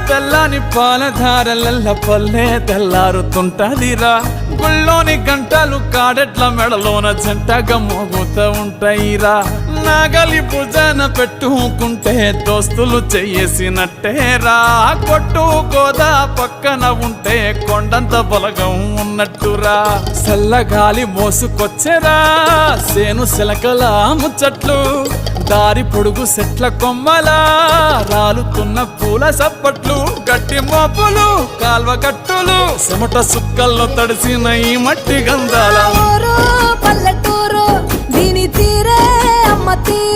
తెల్లని పాలధారలల్ల పల్లె తెల్లారుతుంటదిరా గుళ్ళోని గంటలు కాడెట్ల మెడలోన జంటగా మోగుతూ ఉంటాయిరా నాగలి భుజాన పెట్టుకుంటే దోస్తులు చెయ్యేసినట్టేరా కొట్టు గోదా పక్కన ఉంటే కొండంత బలగం ఉన్నట్టురా చల్లగాలి మోసుకొచ్చెరా సేను శిలకల ముచ్చట్లు దారి పొడుగు సెట్ల కొమ్మలా రాలుతున్న పూల సప్పట్లు గట్టి మోపులు కాల్వ కట్టులు చెమట సుక్కల్లో తడిసిన ఈ మట్టి గంధాల పల్లెటూరు దీని తీరే అమ్మ తీరే